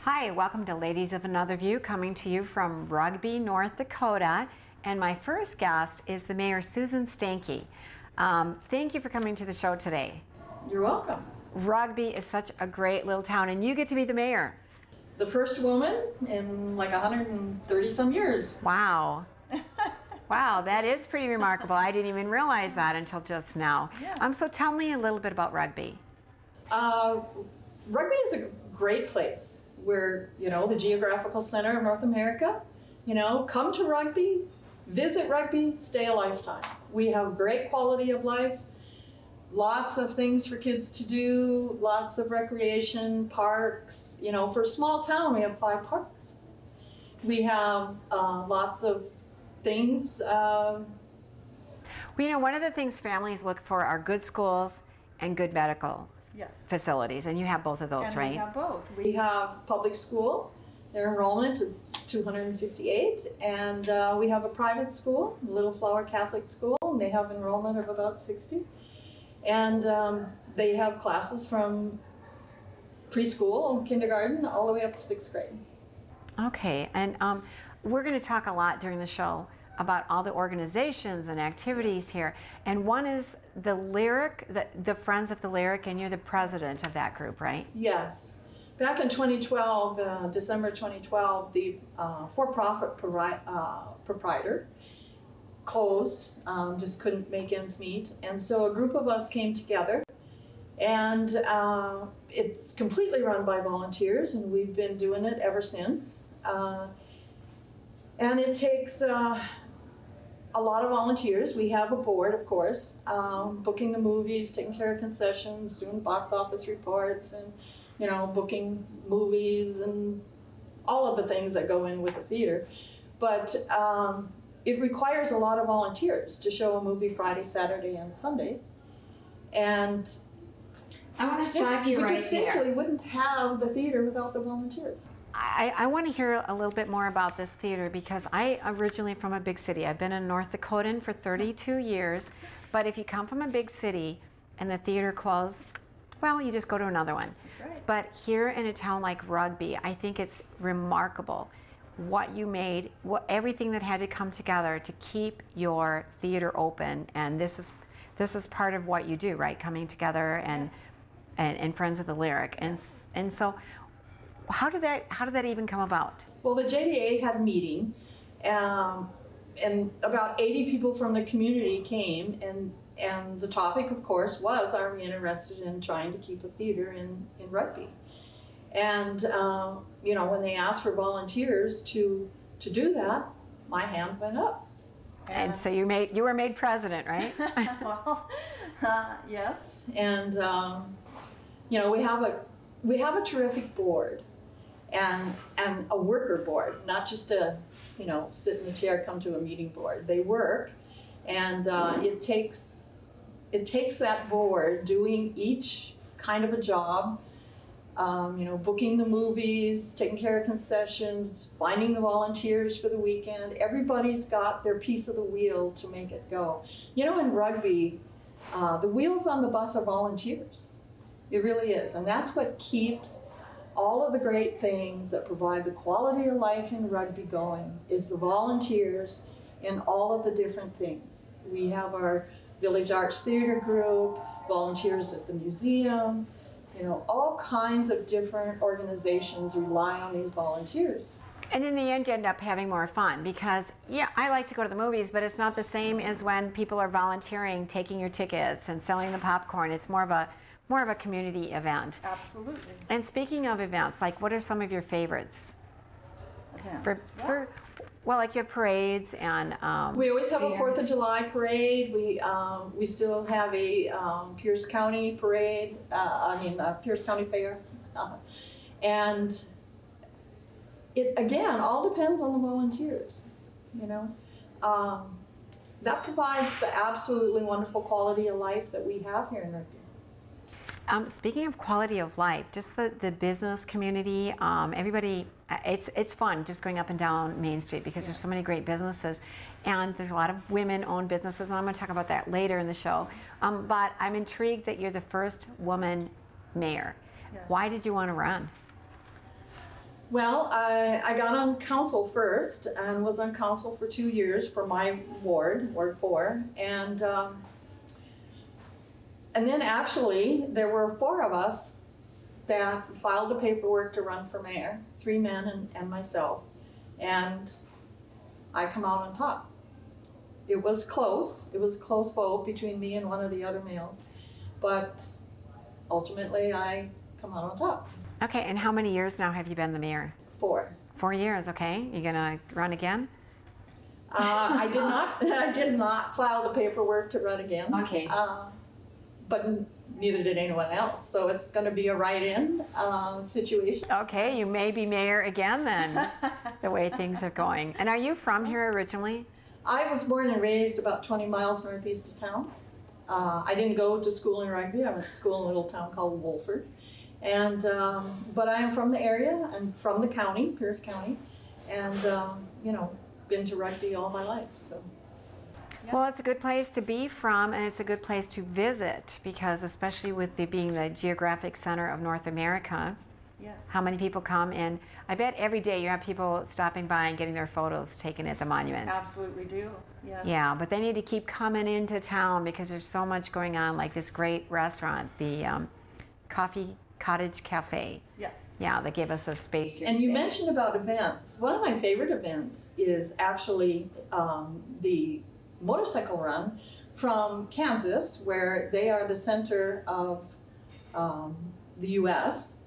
Hi, welcome to Ladies of Another View, coming to you from Rugby, North Dakota. And my first guest is the Mayor, Susan Stanke. Thank you for coming to the show today. You're welcome. Rugby is such a great little town, and you get to be the mayor. The first woman in like 130 some years. Wow. Wow, that is pretty remarkable. I didn't even realize that until just now. Yeah. So tell me a little bit about Rugby. Rugby is a great place. We're, the geographical center of North America. Come to Rugby, visit Rugby, stay a lifetime. We have great quality of life, lots of things for kids to do, lots of recreation, parks. For a small town, we have 5 parks. We have lots of things. Well, one of the things families look for are good schools and good medical facilities, and you have both of those, right? We have both. We have public school. Their enrollment is 258, and we have a private school, Little Flower Catholic School, and they have enrollment of about 60. And they have classes from preschool, kindergarten, all the way up to 6th grade. Okay, and we're going to talk a lot during the show about all the organizations and activities here, and one is the Lyric, the Friends of the Lyric, and you're the president of that group, right? Yes. Back in 2012, December 2012, the for-profit proprietor closed, just couldn't make ends meet, and so a group of us came together, and it's completely run by volunteers, and we've been doing it ever since. And it takes a lot of volunteers. We have a board, of course, booking the movies, taking care of concessions, doing box office reports, and booking movies and all of the things that go in with a theater. But it requires a lot of volunteers to show a movie Friday, Saturday, and Sunday. And I want to stop you right there. We just simply wouldn't have the theater without the volunteers. I want to hear a little bit more about this theater, because I originally from a big city. I've been a North Dakotan for 32 years, but if you come from a big city and the theater closed, well, you just go to another one. That's right. But here in a town like Rugby, I think it's remarkable what you made, everything that had to come together to keep your theater open, and this is part of what you do, right? Coming together and Friends of the Lyric, and so. How did that even come about? Well, the JDA had a meeting, and about 80 people from the community came, and the topic, of course, was, are we interested in trying to keep a theater in Rugby? And when they asked for volunteers to do that, my hand went up. And so you were made president, right? Well, yes. And we have a terrific board. And a worker board, not just a, sit in the chair, come to a meeting board. They work, and it takes that board doing each kind of a job, booking the movies, taking care of concessions, finding the volunteers for the weekend. Everybody's got their piece of the wheel to make it go. In Rugby, the wheels on the bus are volunteers. It really is, and that's what keeps all of the great things that provide the quality of life in Rugby going, is the volunteers in all of the different things. We have our Village Arts Theater group, volunteers at the museum, all kinds of different organizations rely on these volunteers. And in the end, you end up having more fun, because, I like to go to the movies, but it's not the same as when people are volunteering, taking your tickets and selling the popcorn. It's more of a community event. Absolutely. And speaking of events, like, what are some of your favorites? For like your parades and we always have a 4th of July parade. We still have a Pierce County parade. Pierce County Fair, and it again all depends on the volunteers. That provides the absolutely wonderful quality of life that we have here in Rugby. Speaking of quality of life, just the business community, everybody, it's fun just going up and down Main Street, because there's so many great businesses, and there's a lot of women-owned businesses, and I'm going to talk about that later in the show. But I'm intrigued that you're the first woman mayor. Yes. Why did you want to run? Well, I got on council first and was on council for 2 years for my ward, Ward 4, and then actually there were 4 of us that filed the paperwork to run for mayor, 3 men and myself, and I come out on top. It was close. It was a close vote between me and one of the other males, but ultimately I come out on top. Okay, and how many years now have you been the mayor? 4. 4 years, okay. You gonna run again? I did not file the paperwork to run again. Okay. But neither did anyone else. So it's going to be a write-in situation. Okay, you may be mayor again then, the way things are going. And are you from here originally? I was born and raised about 20 miles northeast of town. I didn't go to school in Rugby. I went to school in a little town called Wolford. And, but I am from the area. I'm from the county, Pierce County. And, you know, been to Rugby all my life, so. Well, it's a good place to be from, and it's a good place to visit, because especially with being the geographic center of North America, Yes. how many people come in? I bet every day you have people stopping by and getting their photos taken at the monument. Absolutely do, yes. Yeah, but they need to keep coming into town because there's so much going on, like this great restaurant, the Cottage Cafe. Yes. Yeah, they give us a space. And you mentioned about events. One of my favorite events is actually the motorcycle run from Kansas, where they are the center of the U.S.,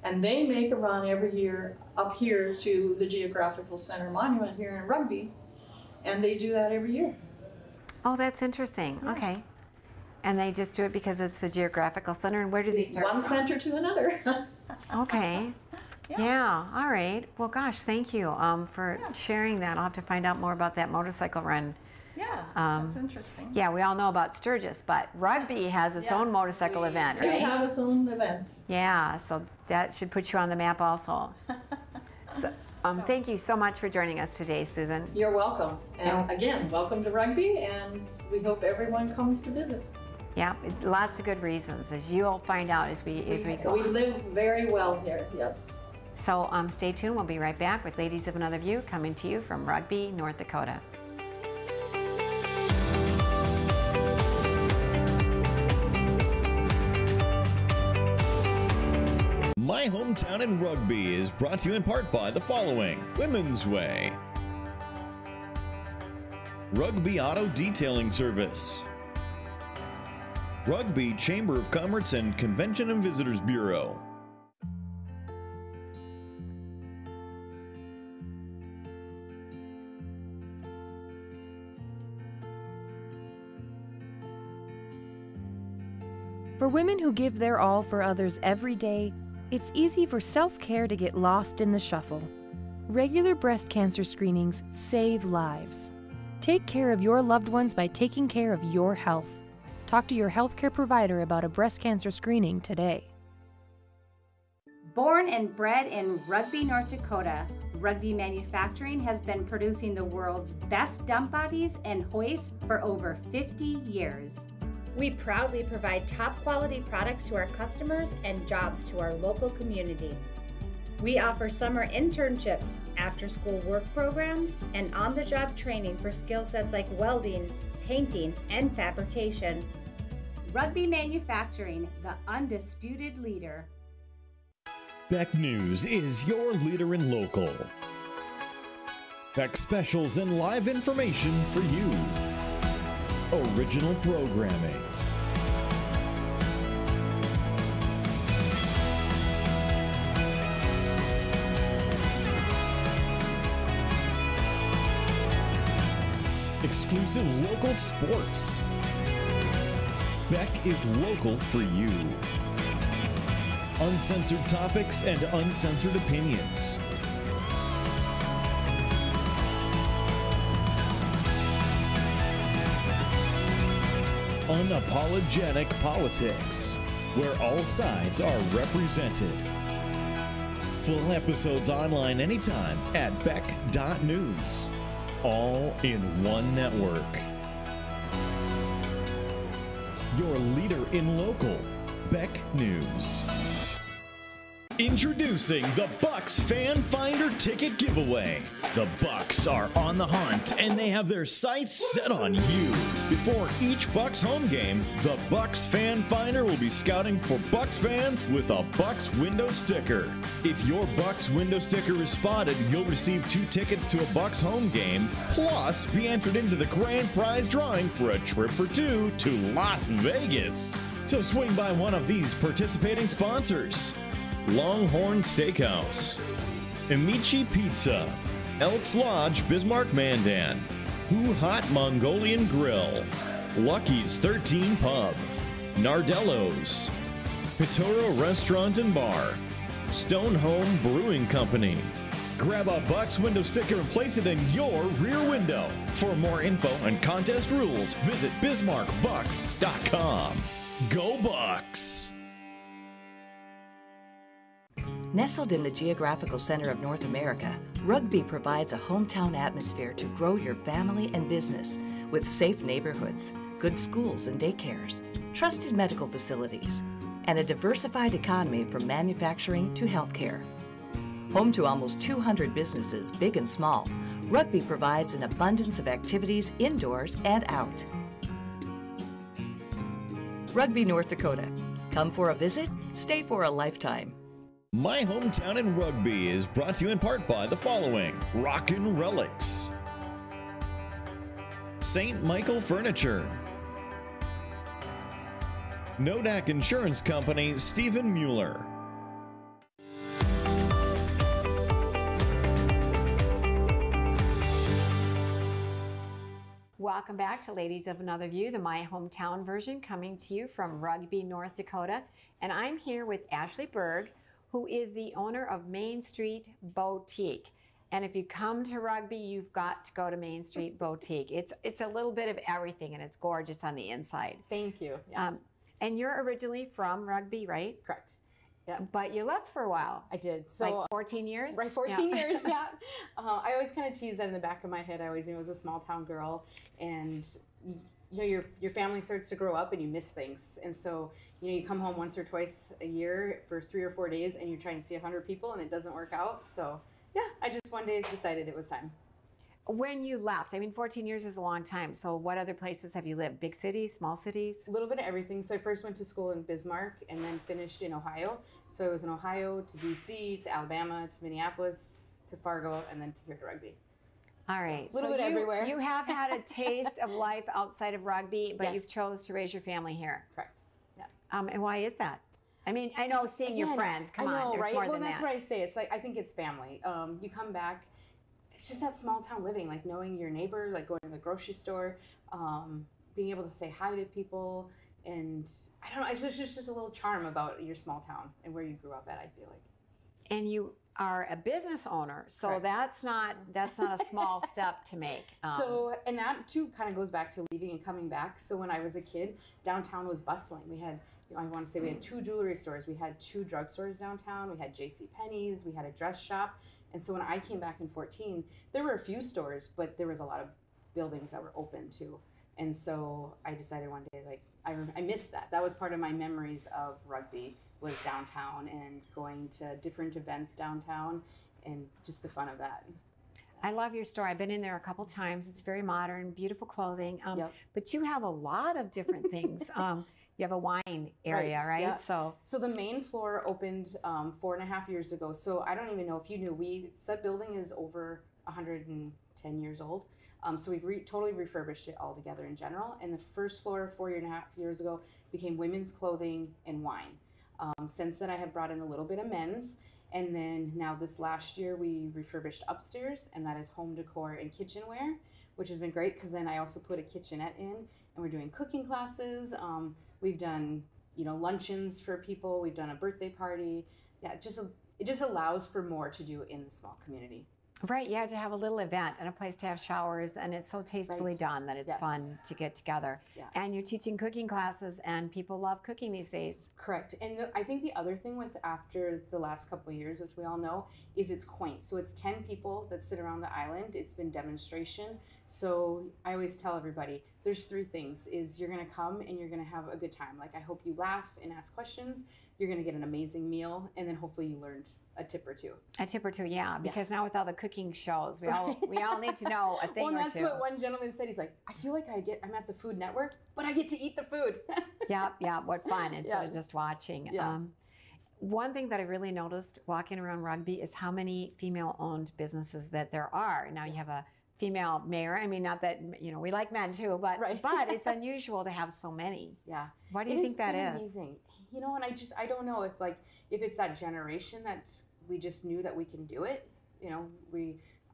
and they make a run every year up here to the Geographical Center Monument here in Rugby, and they do that every year. Oh, that's interesting. Yes. Okay. And they just do it because it's the Geographical Center, and where do they start One from? center to another. Okay. Yeah. All right. Well, gosh, thank you for sharing that. I'll have to find out more about that motorcycle run. Yeah, that's interesting. Yeah, we all know about Sturgis, but Rugby has its own motorcycle event, They right? have its own event. Yeah, so that should put you on the map also. So, thank you so much for joining us today, Susan. You're welcome. And again, welcome to Rugby, and we hope everyone comes to visit. Yeah, lots of good reasons, as you'll find out as we go We on. live very well here, yes. So stay tuned. We'll be right back with Ladies of Another View, coming to you from Rugby, North Dakota. My Hometown in Rugby is brought to you in part by the following: Women's Way, Rugby Auto Detailing Service, Rugby Chamber of Commerce and Convention and Visitors Bureau, For women who give their all for others every day, it's easy for self-care to get lost in the shuffle. Regular breast cancer screenings save lives. Take care of your loved ones by taking care of your health. Talk to your healthcare provider about a breast cancer screening today. Born and bred in Rugby, North Dakota, Rugby Manufacturing has been producing the world's best dump bodies and hoists for over 50 years. We proudly provide top quality products to our customers and jobs to our local community. We offer summer internships, after-school work programs, and on-the-job training for skill sets like welding, painting, and fabrication. Rugby Manufacturing, the undisputed leader. Beck News is your leader in local. Beck specials and live information for you. Original programming. Exclusive local sports. Beck is local for you. Uncensored topics and uncensored opinions. Unapologetic politics, where all sides are represented. Full episodes online anytime at beck.news. All in one network. Your leader in local, Beck News. Introducing the Bucks Fan Finder Ticket Giveaway. The Bucks are on the hunt, and they have their sights set on you. Before each Bucks home game, the Bucks Fan Finder will be scouting for Bucks fans with a Bucks window sticker. If your Bucks window sticker is spotted, you'll receive 2 tickets to a Bucks home game, plus be entered into the grand prize drawing for a trip for 2 to Las Vegas. So swing by one of these participating sponsors: Longhorn Steakhouse, Amici Pizza, Elks Lodge Bismarck Mandan, Who Hot Mongolian Grill, Lucky's 13 Pub, Nardello's, Pitoro Restaurant and Bar, Stone Home Brewing Company. Grab a Bucks window sticker and place it in your rear window. For more info and contest rules, visit BismarckBucks.com. Go Bucks! Nestled in the geographical center of North America, Rugby provides a hometown atmosphere to grow your family and business with safe neighborhoods, good schools and daycares, trusted medical facilities, and a diversified economy from manufacturing to healthcare. Home to almost 200 businesses, big and small, Rugby provides an abundance of activities indoors and out. Rugby, North Dakota. Come for a visit, stay for a lifetime. My Hometown in Rugby is brought to you in part by the following: Rockin' Relics, St. Michael Furniture, Nodak Insurance Company, Stephen Mueller. Welcome back to Ladies of Another View, the My Hometown version, coming to you from Rugby, North Dakota. And I'm here with Ashley Berg, who is the owner of Main Street Boutique. And if you come to Rugby, you've got to go to Main Street Boutique. It's a little bit of everything, and it's gorgeous on the inside. Thank you. Yes. And you're originally from Rugby, right? Correct. Yeah. But you left for a while. I did. So like 14 years? Right, 14 years, yeah. I always kind of tease that in the back of my head. I always knew I was a small town girl, and you know, your family starts to grow up and you miss things. And so, you know, you come home once or twice a year for 3 or 4 days and you're trying to see 100 people and it doesn't work out. So yeah, I just one day decided it was time. When you left, I mean, 14 years is a long time. So what other places have you lived? Big cities, small cities? A little bit of everything. So I first went to school in Bismarck and then finished in Ohio. So I was in Ohio to DC, to Alabama, to Minneapolis, to Fargo, and then to here to Rugby. All right. A little bit everywhere. You have had a taste of life outside of Rugby, but Yes. you've chose to raise your family here. Correct. Yeah. And why is that? I mean, I know seeing your friends, come I know, on, there's right? more Well, than that's that. what I say. It's like, I think it's family. You come back, it's just that small town living, like knowing your neighbor, like going to the grocery store, being able to say hi to people. And I don't know, it's just a little charm about your small town and where you grew up at, I feel like. And you are a business owner, so Correct. that's not a small step to make. So, and that too kind of goes back to leaving and coming back. So when I was a kid, downtown was bustling. We had, you know, I want to say we had 2 jewelry stores. We had 2 drugstores downtown. We had JCPenney's. We had a dress shop. And so when I came back in 14, there were a few stores, but there was a lot of buildings that were open too. And so I decided one day, like, I missed that. That was part of my memories of Rugby, was downtown and going to different events downtown and just the fun of that. I love your store. I've been in there a couple times. It's very modern, beautiful clothing. Yep. But you have a lot of different things. You have a wine area, right? Yeah. So the main floor opened 4.5 years ago. So I don't even know if you knew, that building is over 110 years old. So we've totally refurbished it all together in general. And the first floor 4.5 years ago became women's clothing and wine. Since then I have brought in a little bit of men's. And then now this last year we refurbished upstairs, and that is home decor and kitchenware, which has been great because then I also put a kitchenette in, and we're doing cooking classes. We've done, you know, luncheons for people. We've done a birthday party. Yeah, it just allows for more to do in the small community. right, yeah, to have a little event and a place to have showers, and it's so tastefully Right. done that it's Yes. fun to get together. Yeah. And you're teaching cooking classes, and people love cooking these days. Correct. And I think the other thing with after the last couple of years, which we all know, is it's quaint. So it's 10 people that sit around the island. It's been demonstration. So I always tell everybody, there's three things. Is you're going to come and you're going to have a good time. Like, I hope you laugh and ask questions. You're going to get an amazing meal, and then hopefully you learned a tip or two. A tip or two, yeah. Because now with all the cooking shows, we all need to know a thing well, and or that's two. what one gentleman said. He's like, I feel like I'm at the Food Network, but I get to eat the food. Yeah, what fun instead of just watching. Yeah. One thing that I really noticed walking around Rugby is how many female-owned businesses that there are. Now you have a female mayor. I mean, not that, we like men too, but but it's unusual to have so many. Yeah. Why do you think that is? Amazing. And I don't know if it's that generation that we just knew that we can do it.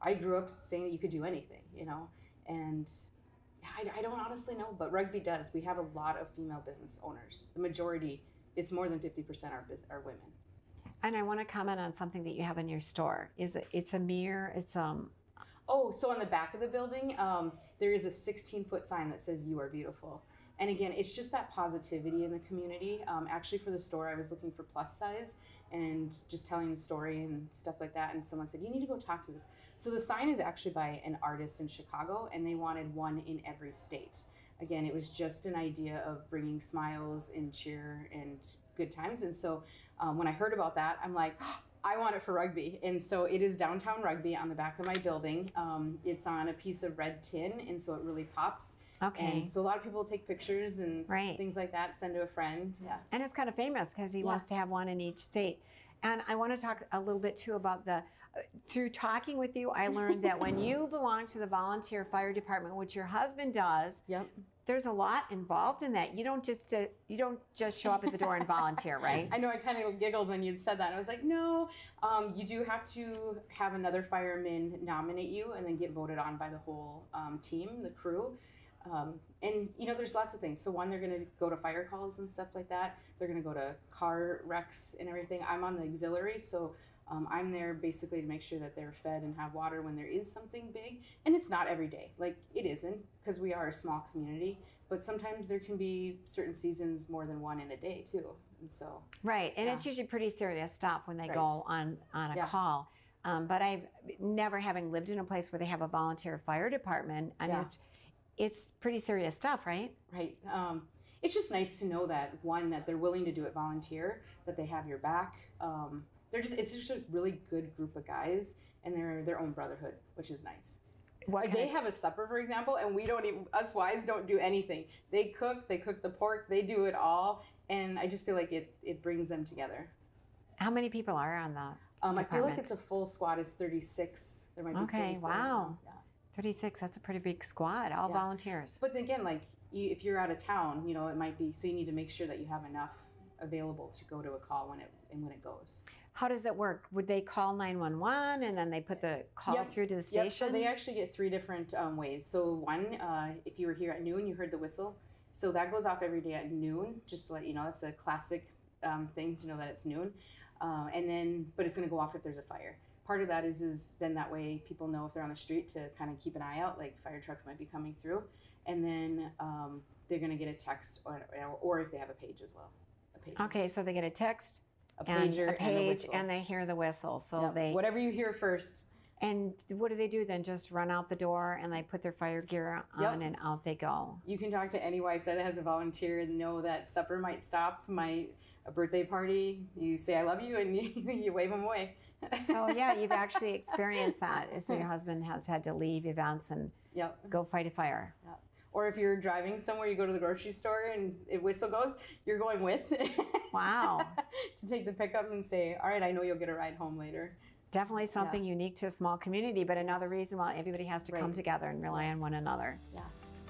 I grew up saying that you could do anything, and I don't honestly know, but Rugby does. We have a lot of female business owners. The majority, it's more than 50% are women. And I want to comment on something that you have in your store. It's a mirror. It's Oh, so on the back of the building, there is a 16-foot sign that says "You are beautiful." And again, it's just that positivity in the community. Actually, for the store, I was looking for plus size and just telling the story and stuff like that. And someone said, you need to go talk to this. So the sign is actually by an artist in Chicago, and they wanted one in every state. Again, it was just an idea of bringing smiles and cheer and good times. And so when I heard about that, I'm like, I want it for Rugby. And so it is downtown Rugby on the back of my building. It's on a piece of red tin, and so it really pops. Okay. And so a lot of people take pictures and things like that, send to a friend. Yeah. And it's kind of famous because he wants to have one in each state. And I want to talk a little bit too about through talking with you, I learned that when you belong to the volunteer fire department, which your husband does, there's a lot involved in that. You don't just show up at the door and volunteer, right? I know, I kind of giggled when you'd said that. I was like, no, you do have to have another fireman nominate you and then get voted on by the whole team, the crew. And there's lots of things. So one, they're going to go to fire calls and stuff like that. They're going to go to car wrecks and everything. I'm on the auxiliary, so I'm there basically to make sure that they're fed and have water when there is something big. And it's not every day. Like, it isn't, because we are a small community. But sometimes there can be certain seasons more than one in a day too. And so and it's usually pretty serious stuff when they go on a call. But I've never, having lived in a place where they have a volunteer fire department, I mean, it's pretty serious stuff, right? Right. It's just nice to know that, one, that they're willing to do it volunteer, that they have your back. It's just a really good group of guys, and they're their own brotherhood, which is nice. They have a supper, for example, and us wives don't do anything. They cook the pork, they do it all, and I just feel like it brings them together. How many people are on the I feel like it's a full squad is 36. There might be 34. Wow. Yeah. 36, that's a pretty big squad, all volunteers. But again, if you're out of town, it might be, so you need to make sure that you have enough available to go to a call when it goes. How does it work? Would they call 911 and then they put the call through to the station? So they actually get three different ways. So one, if you were here at noon, you heard the whistle. So that goes off every day at noon, just to let you know. That's a classic thing to know that it's noon. But it's going to go off if there's a fire. Part of that is then that way people know if they're on the street to kind of keep an eye out, like fire trucks might be coming through. And then they're going to get a text or if they have a page as well. A pager. Okay, so they get a text, a pager, and a page, and they hear the whistle. So whatever you hear first. And what do they do then? Just run out the door and they put their fire gear on and out they go. You can talk to any wife that has a volunteer and know that supper might stop, a birthday party. You say, I love you, and you wave them away. So you've actually experienced that. So your husband has had to leave events and go fight a fire. Yep. Or if you're driving somewhere, you go to the grocery store and if whistle goes, you're going with. Wow. To take the pickup and say, all right, I know you'll get a ride home later. Definitely something unique to a small community, but another reason why everybody has to come together and rely on one another. Yeah.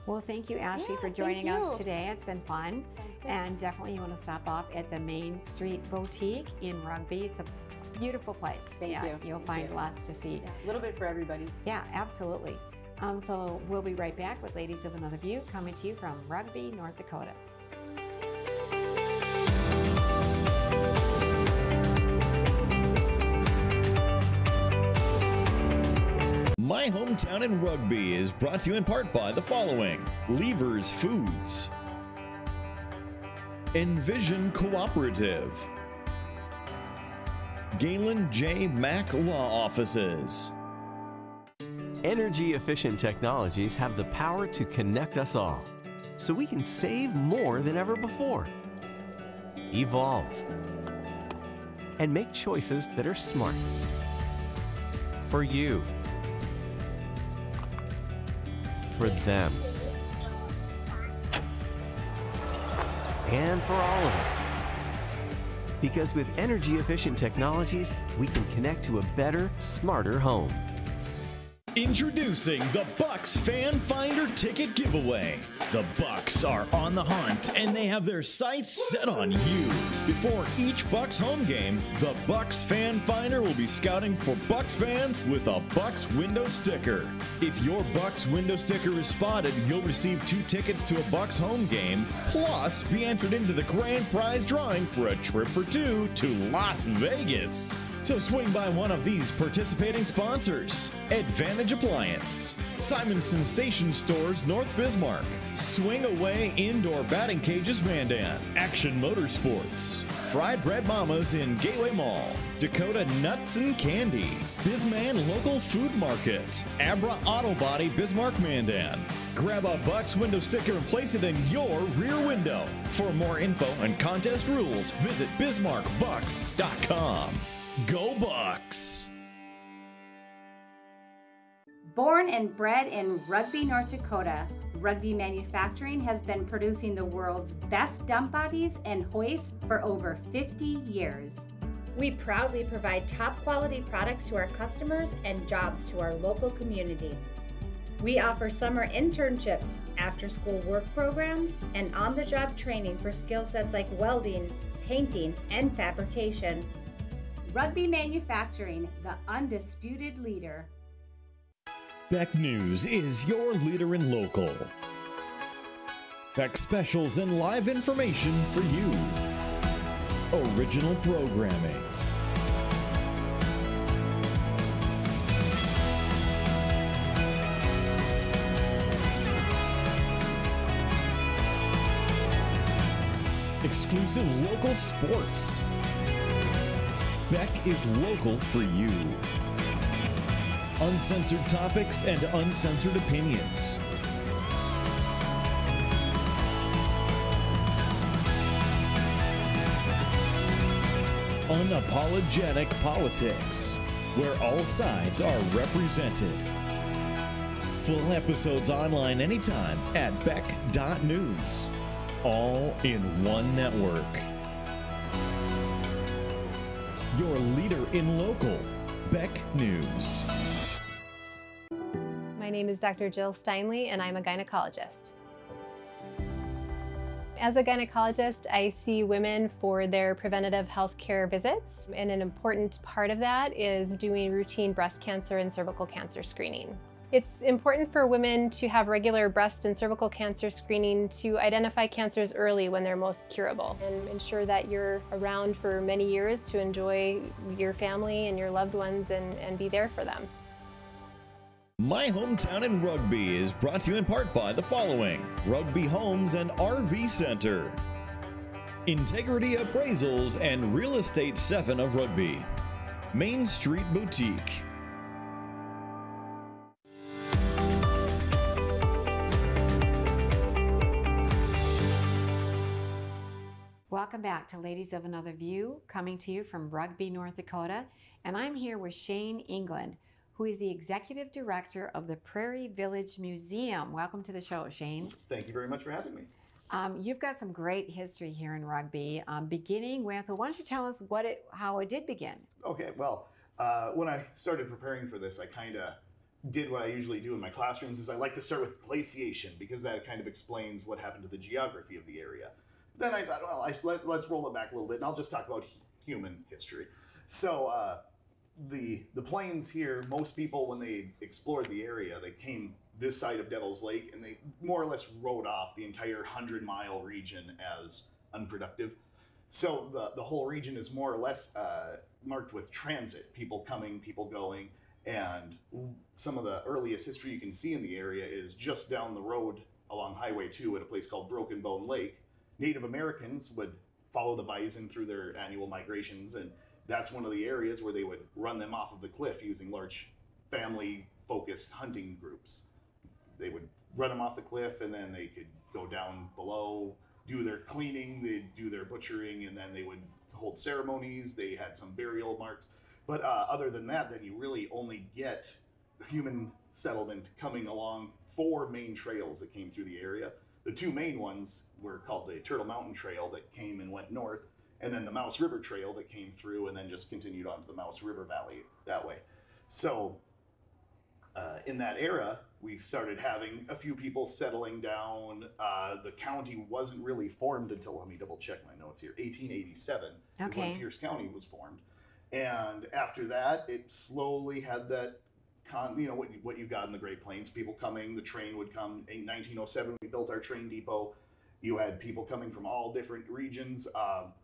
Well, thank you, Ashley, for joining us today. It's been fun. Sounds good. And definitely you want to stop off at the Main Street Boutique in Rugby. It's a beautiful place. Thank you. You'll find lots to see. Yeah. A little bit for everybody. Yeah, absolutely. So we'll be right back with Ladies of Another View, coming to you from Rugby, North Dakota. My Hometown in Rugby is brought to you in part by the following: Lever's Foods, Envision Cooperative, Galen J. Mack Law Offices, Energy-efficient technologies have the power to connect us all, so we can save more than ever before, evolve, and make choices that are smart. For you, for them, and for all of us. Because with energy-efficient technologies, we can connect to a better, smarter home. Introducing the Bucks Fan Finder Ticket Giveaway. The Bucks are on the hunt and they have their sights set on you. Before each Bucks home game, the Bucks Fan Finder will be scouting for Bucks fans with a Bucks window sticker. If your Bucks window sticker is spotted, you'll receive 2 tickets to a Bucks home game, plus be entered into the grand prize drawing for a trip for 2 to Las Vegas. So swing by one of these participating sponsors: Advantage Appliance, Simonson Station Stores, North Bismarck, Swing Away Indoor Batting Cages, Mandan, Action Motorsports, Fried Bread Mamas in Gateway Mall, Dakota Nuts and Candy, Bisman Local Food Market, Abra Auto Body, Bismarck, Mandan. Grab a Bucks window sticker and place it in your rear window. For more info and contest rules, visit BismarckBucks.com. Go Bucks! Born and bred in Rugby, North Dakota, Rugby Manufacturing has been producing the world's best dump bodies and hoists for over 50 years. We proudly provide top quality products to our customers and jobs to our local community. We offer summer internships, after-school work programs, and on-the-job training for skill sets like welding, painting, and fabrication. Rugby Manufacturing, the undisputed leader. Beck News is your leader in local. Beck specials and live information for you. Original programming. Exclusive local sports. Beck is local for you. Uncensored topics and uncensored opinions. Unapologetic politics, where all sides are represented. Full episodes online anytime at beck.news. All in one network. Your leader in local, Beck News. My name is Dr. Jill Steinley, and I'm a gynecologist. As a gynecologist, I see women for their preventative health care visits, and an important part of that is doing routine breast cancer and cervical cancer screening. It's important for women to have regular breast and cervical cancer screening to identify cancers early when they're most curable, and ensure that you're around for many years to enjoy your family and your loved ones and be there for them. My Hometown in Rugby is brought to you in part by the following: Rugby Homes and RV Center, Integrity Appraisals and Real Estate 7 of Rugby, Main Street Boutique. Welcome back to Ladies of Another View, coming to you from Rugby, North Dakota. And I'm here with Shane England, who is the Executive Director of the Prairie Village Museum. Welcome to the show, Shane. Thank you very much for having me. You've got some great history here in Rugby, beginning with, well, why don't you tell us how it did begin? Okay, well, when I started preparing for this, I kind of did what I usually do in my classrooms, is I like to start with glaciation, because that kind of explains what happened to the geography of the area. Then I thought, well, let's roll it back a little bit, and I'll just talk about human history. So the plains here, most people, when they explored the area, they came this side of Devil's Lake, and they more or less wrote off the entire 100-mile region as unproductive. So the whole region is more or less marked with transit, people coming, people going, and some of the earliest history you can see in the area is just down the road along Highway 2 at a place called Broken Bone Lake. Native Americans would follow the bison through their annual migrations, and that's one of the areas where they would run them off of the cliff using large family focused hunting groups. They would run them off the cliff, and then they could go down below, do their cleaning, they'd do their butchering, and then they would hold ceremonies. They had some burial marks. But other than that, then you really only get human settlement coming along 4 main trails that came through the area. The 2 main ones were called the Turtle Mountain Trail that came and went north, and then the Mouse River Trail that came through and then just continued on to the Mouse River Valley that way. So in that era, we started having a few people settling down. The county wasn't really formed until, let me double check my notes here, 1887 is when Pierce County was formed. And after that, it slowly had that, what you got in the Great Plains, people coming, the train would come. In 1907, we built our train depot. You had people coming from all different regions,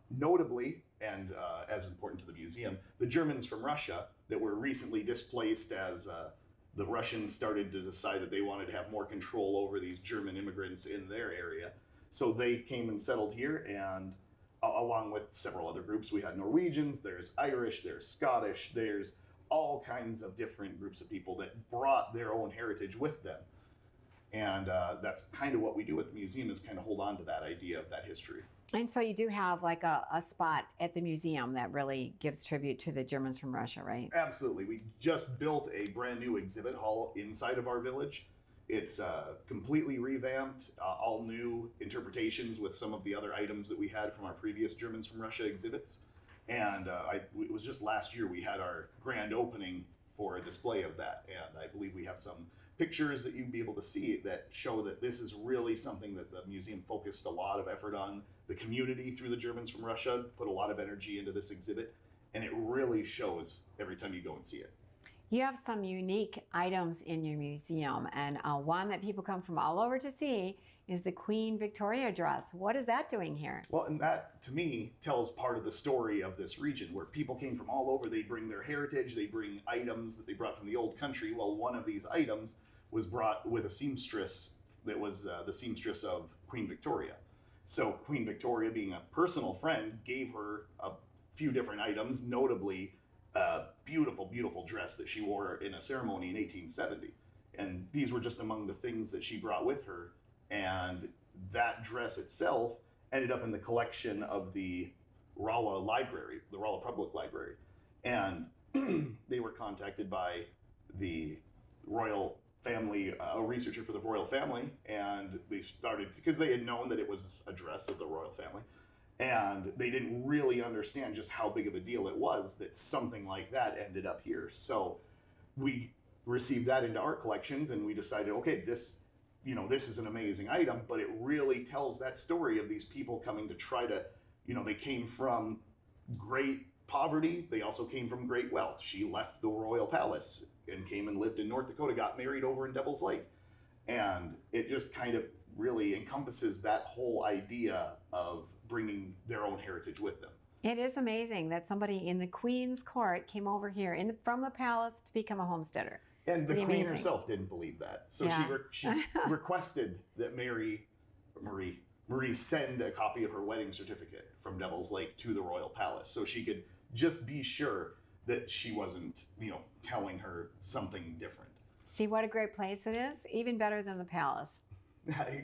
notably, and as important to the museum, the Germans from Russia that were recently displaced as the Russians started to decide that they wanted to have more control over these German immigrants in their area. So they came and settled here, and along with several other groups, we had Norwegians, there's Irish, there's Scottish, there's all kinds of different groups of people that brought their own heritage with them. And that's kind of what we do at the museum, is kind of hold on to that idea of that history. And so you do have like a spot at the museum that really gives tribute to the Germans from Russia, right? Absolutely. We just built a brand new exhibit hall inside of our village. It's completely revamped, all new interpretations with some of the other items that we had from our previous Germans from Russia exhibits. And it was just last year we had our grand opening for a display of that. And I believe we have some pictures that you'd be able to see that show that this is really something that the museum focused a lot of effort on. The community through the Germans from Russia put a lot of energy into this exhibit, and it really shows every time you go and see it. You have some unique items in your museum, and one that people come from all over to see is the Queen Victoria dress. What is that doing here? Well, and that, to me, tells part of the story of this region, where people came from all over. They bring their heritage, they bring items that they brought from the old country. Well, one of these items was brought with a seamstress that was the seamstress of Queen Victoria. So Queen Victoria, being a personal friend, gave her a few different items, notably a beautiful, beautiful dress that she wore in a ceremony in 1870. And these were just among the things that she brought with her. And that dress itself ended up in the collection of the Rolla Library, the Rolla Public Library. And they were contacted by the royal family, a researcher for the royal family, and they started, because they had known that it was a dress of the royal family, and they didn't really understand just how big of a deal it was that something like that ended up here. So we received that into our collections, and we decided, okay, this is an amazing item, but it really tells that story of these people coming to try to, they came from great poverty, they also came from great wealth. She left the royal palace and came and lived in North Dakota, got married over in Devil's Lake. And it just kind of really encompasses that whole idea of bringing their own heritage with them. It is amazing that somebody in the Queen's court came over here from the palace to become a homesteader. And the Queen herself didn't believe that. So she requested that Marie send a copy of her wedding certificate from Devil's Lake to the royal palace, so she could just be sure that she wasn't, telling her something different. See what a great place it is? Even better than the palace.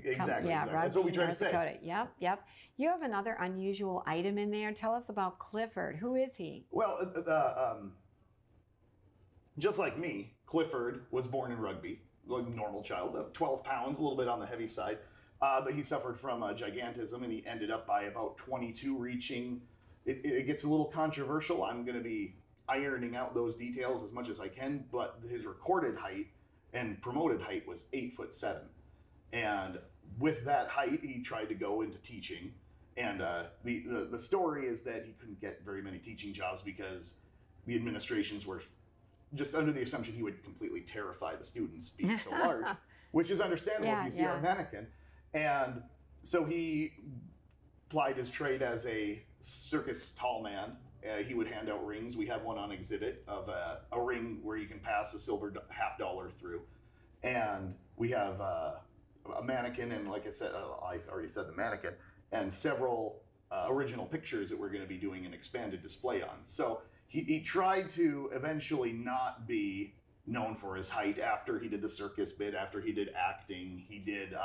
Exactly. Yeah, That's what we try to say. Dakota. Yep. You have another unusual item in there. Tell us about Clifford. Who is he? Well, just like me, Clifford was born in Rugby, like a normal child, 12 pounds, a little bit on the heavy side. But he suffered from gigantism, and he ended up by about 22 reaching. It gets a little controversial. I'm going to be ironing out those details as much as I can, but his recorded height and promoted height was 8'7". And with that height, he tried to go into teaching. And the story is that he couldn't get very many teaching jobs because the administrations were just under the assumption he would completely terrify the students being so large, which is understandable if you see our mannequin. And so he plied his trade as a circus tall man. He would hand out rings. We have one on exhibit of a ring where you can pass a silver $50 through. And we have a mannequin, and like I said, I already said the mannequin, and several original pictures that we're going to be doing an expanded display on. So he tried to eventually not be known for his height. After he did the circus bit, after he did acting, he did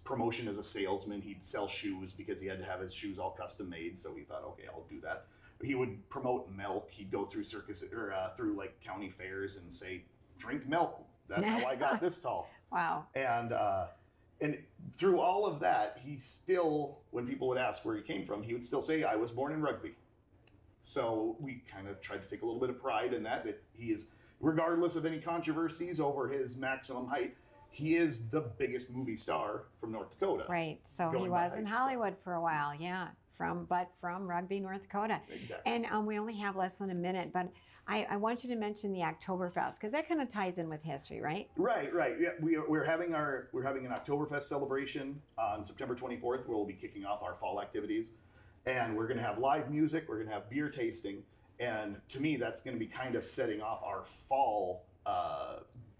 promotion as a salesman. He'd sell shoes because he had to have his shoes all custom made. So he thought, okay, I'll do that. He would promote milk. He'd go through circus or through like county fairs and say, drink milk. That's how I got this tall. Wow. And through all of that, he still, when people would ask where he came from, he would still say, I was born in Rugby. So we kind of tried to take a little bit of pride in that he is, regardless of any controversies over his maximum height, he is the biggest movie star from North Dakota. Right. So he was in Hollywood for a while. Yeah. From Rugby, North Dakota. Exactly. And we only have less than a minute, but I want you to mention the Oktoberfest, because that kind of ties in with history, right? Right. Yeah, we're having an Oktoberfest celebration on September 24th, where we'll be kicking off our fall activities, and we're going to have live music. We're going to have beer tasting, and to me, that's going to be kind of setting off our fall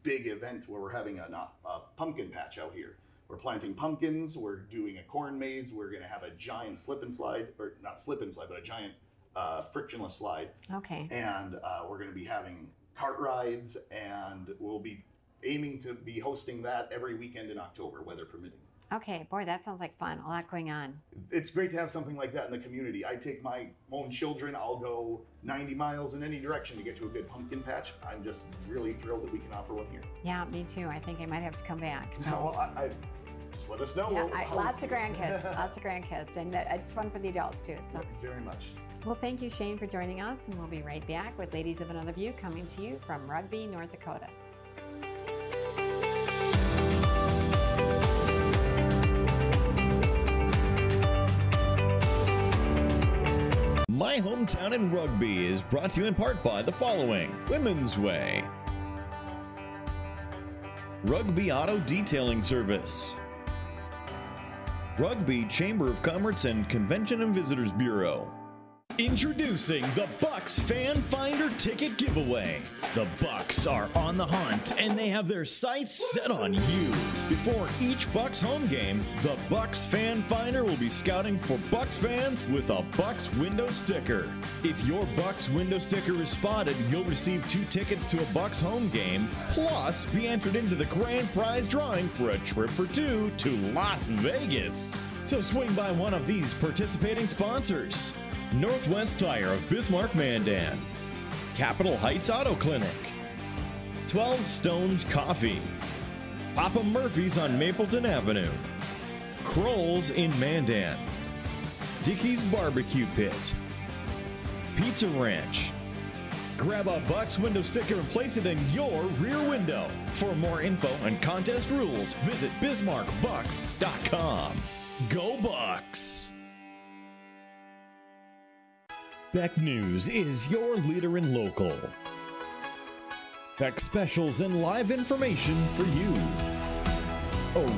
big event where we're having a pumpkin patch out here. We're planting pumpkins. We're doing a corn maze. We're going to have a giant slip and slide, or not slip and slide, but a giant frictionless slide. Okay. And we're going to be having cart rides, and we'll be aiming to be hosting that every weekend in October, weather permitting. Okay, boy, that sounds like fun. A lot going on. It's great to have something like that in the community. I take my own children. I'll go 90 miles in any direction to get to a good pumpkin patch. I'm just really thrilled that we can offer one here. Yeah, me too. I think I might have to come back. So. No, well, just let us know. Yeah, lots of grandkids, and it's fun for the adults too. So very much. Well, thank you, Shane, for joining us, and we'll be right back with Ladies of Another View coming to you from Rugby, North Dakota. My Hometown in Rugby is brought to you in part by the following: Women's Way, Rugby Auto Detailing Service, Rugby Chamber of Commerce and Convention and Visitors Bureau. Introducing the Bucks Fan Finder Ticket Giveaway. The Bucks are on the hunt, and they have their sights set on you. Before each Bucks home game, the Bucks Fan Finder will be scouting for Bucks fans with a Bucks window sticker. If your Bucks window sticker is spotted, you'll receive 2 tickets to a Bucks home game, plus be entered into the grand prize drawing for a trip for 2 to Las Vegas. So swing by one of these participating sponsors: Northwest Tire of Bismarck, Mandan, Capitol Heights Auto Clinic, 12 Stones Coffee, Papa Murphy's on Mapleton Avenue, Kroll's in Mandan, Dickey's Barbecue Pit, Pizza Ranch. Grab a Bucks window sticker and place it in your rear window. For more info and contest rules, visit BismarckBucks.com. Go Bucks! Beck News is your leader in local. Beck specials and live information for you.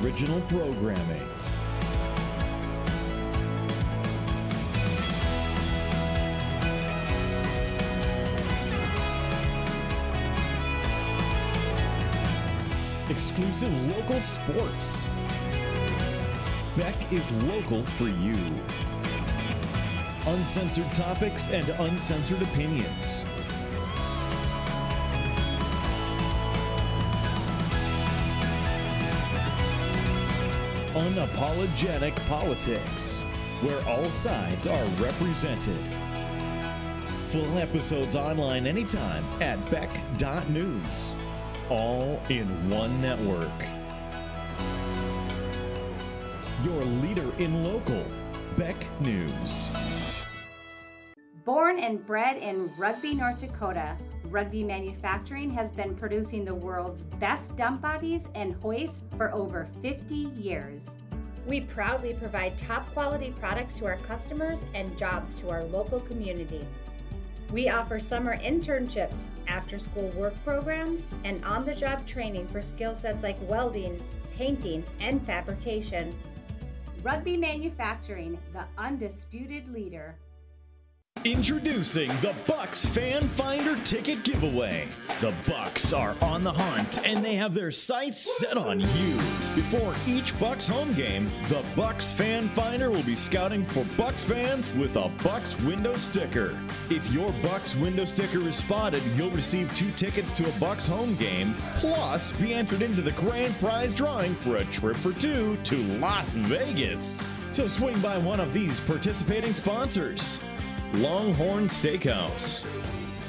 Original programming. Exclusive local sports. Beck is local for you. Uncensored topics and uncensored opinions. Unapologetic politics, where all sides are represented. Full episodes online anytime at beck.news. All in one network. Your leader in local, Beck News. Born and bred in Rugby, North Dakota, Rugby Manufacturing has been producing the world's best dump bodies and hoists for over 50 years. We proudly provide top quality products to our customers and jobs to our local community. We offer summer internships, after-school work programs, and on-the-job training for skill sets like welding, painting, and fabrication. Rugby Manufacturing, the undisputed leader. Introducing the Bucks Fan Finder Ticket Giveaway. The Bucks are on the hunt and they have their sights set on you. Before each Bucks home game, the Bucks Fan Finder will be scouting for Bucks fans with a Bucks window sticker. If your Bucks window sticker is spotted, you'll receive 2 tickets to a Bucks home game, plus be entered into the grand prize drawing for a trip for 2 to Las Vegas. So swing by one of these participating sponsors: Longhorn Steakhouse,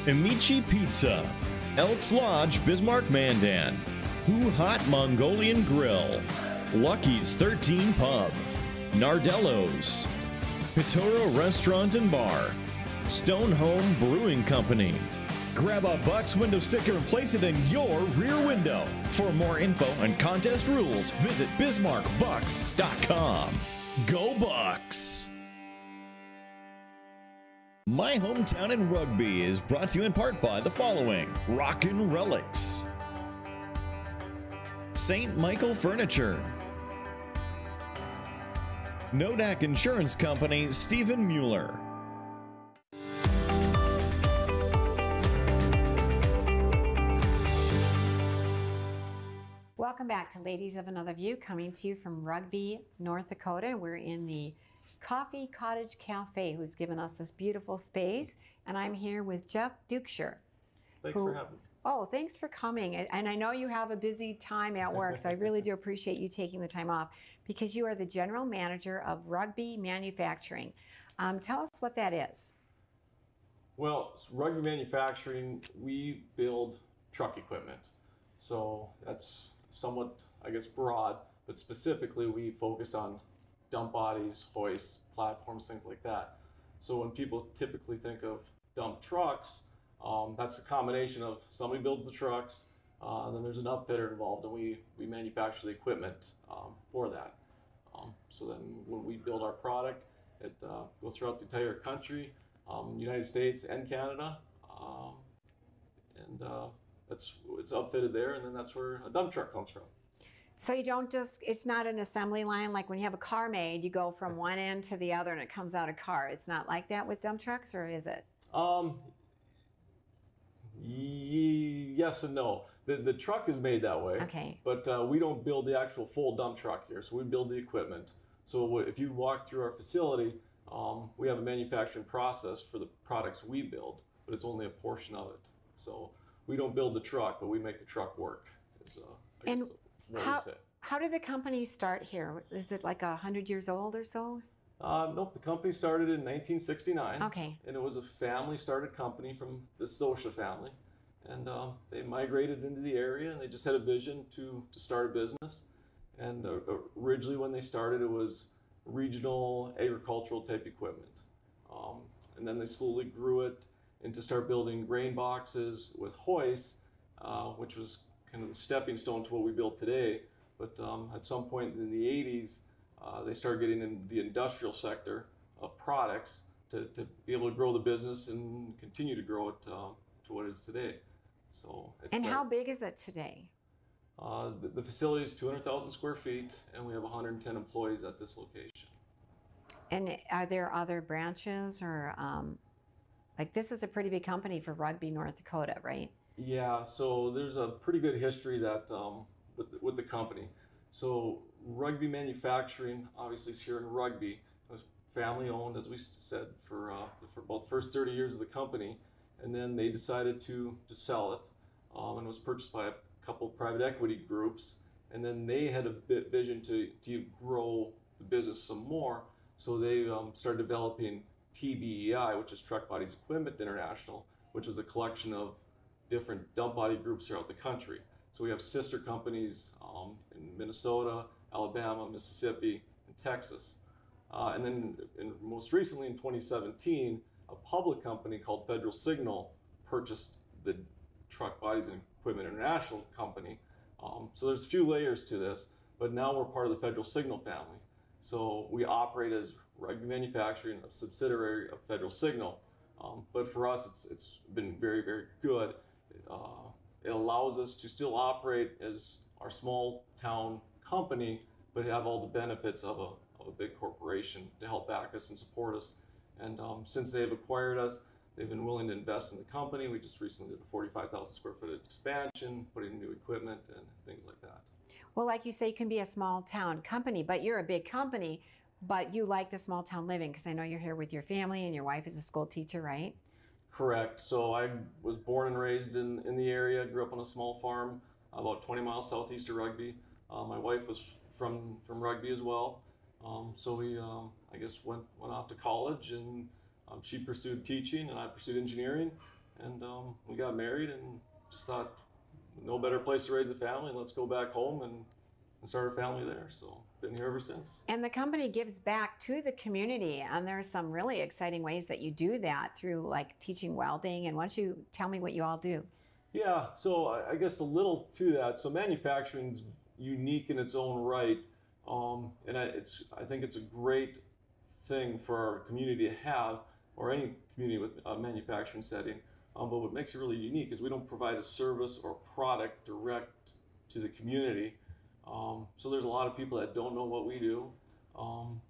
Amici Pizza, Elks Lodge Bismarck Mandan, Who Hot Mongolian Grill, Lucky's 13 Pub, Nardello's, Pitoro Restaurant and Bar, Stone Home Brewing Company. Grab a Bucks window sticker and place it in your rear window. For more info and contest rules, visit BismarckBucks.com. Go Bucks! My Hometown in Rugby is brought to you in part by the following: Rockin' Relics, St. Michael Furniture, Nodak Insurance Company, Stephen Mueller. Welcome back to Ladies of Another View, coming to you from Rugby, North Dakota. We're in the Coffee Cottage Cafe, who's given us this beautiful space, and I'm here with Jeff Dukeshire. Thanks for having me. Oh, thanks for coming. And I know you have a busy time at work, so I really do appreciate you taking the time off, because you are the general manager of Rugby Manufacturing. Tell us what that is. Well, Rugby Manufacturing, we build truck equipment. So that's somewhat, I guess, broad, but specifically we focus on dump bodies, hoists, platforms, things like that. So when people typically think of dump trucks, that's a combination of somebody builds the trucks, then there's an upfitter involved, and we manufacture the equipment for that. So then when we build our product, it goes throughout the entire country, United States and Canada, and it's outfitted there, and then that's where a dump truck comes from. So you don't just, it's not an assembly line like when you have a car made, you go from one end to the other and it comes out a car. It's not like that with dump trucks, or is it? Yes and no. The truck is made that way. Okay. But we don't build the actual full dump truck here, so we build the equipment. So if you walk through our facility, we have a manufacturing process for the products we build, but it's only a portion of it. So we don't build the truck, but we make the truck work. How did the company start here? Is it like 100 years old or so? Nope, the company started in 1969. Okay. And it was a family-started company from the Socia family. And they migrated into the area, and they just had a vision to start a business. And originally when they started, it was regional agricultural type equipment. And then they slowly grew it into start building grain boxes with hoists, which was kind of the stepping stone to what we build today. But at some point in the 80s, they started getting in the industrial sector of products to be able to grow the business and continue to grow it to what it is today. So. And how big is it today? The facility is 200,000 square feet, and we have 110 employees at this location. And are there other branches, or like this is a pretty big company for Rugby, North Dakota, right? Yeah, so there's a pretty good history that with the company. So Rugby Manufacturing, obviously, is here in Rugby. It was family owned, as we said, for about the first 30 years of the company, and then they decided to sell it, and it was purchased by a couple of private equity groups, and then they had a vision to grow the business some more, so they started developing TBEI, which is Truck Bodies Equipment International, which was a collection of different dump body groups throughout the country. So we have sister companies in Minnesota, Alabama, Mississippi, and Texas. And then most recently in 2017, a public company called Federal Signal purchased the Truck Bodies and Equipment International company. So there's a few layers to this, but now we're part of the Federal Signal family. So we operate as Rugby Manufacturing, a subsidiary of Federal Signal. But for us, it's been very, very good. It allows us to still operate as our small town company, but have all the benefits of a big corporation to help back us and support us And since they've acquired us, they've been willing to invest in the company. We just recently did a 45,000 square foot expansion, putting in new equipment and things like that. Well, like you say, you can be a small town company, but you're a big company, but you like the small town living, because I know you're here with your family and your wife is a school teacher, right? Correct. So I was born and raised in the area, grew up on a small farm about 20 miles southeast of Rugby. My wife was from Rugby as well. So we, I guess, went off to college, and she pursued teaching and I pursued engineering, and we got married and just thought, no better place to raise a family, let's go back home and start a family there. So been here ever since. And the company gives back to the community, and there's some really exciting ways that you do that through like teaching welding. And why don't you tell me what you all do? Yeah, so I guess a little to that. So manufacturing's unique in its own right, and I think it's a great thing for our community to have, or any community with a manufacturing setting. But what makes it really unique is we don't provide a service or product direct to the community. So there's a lot of people that don't know what we do.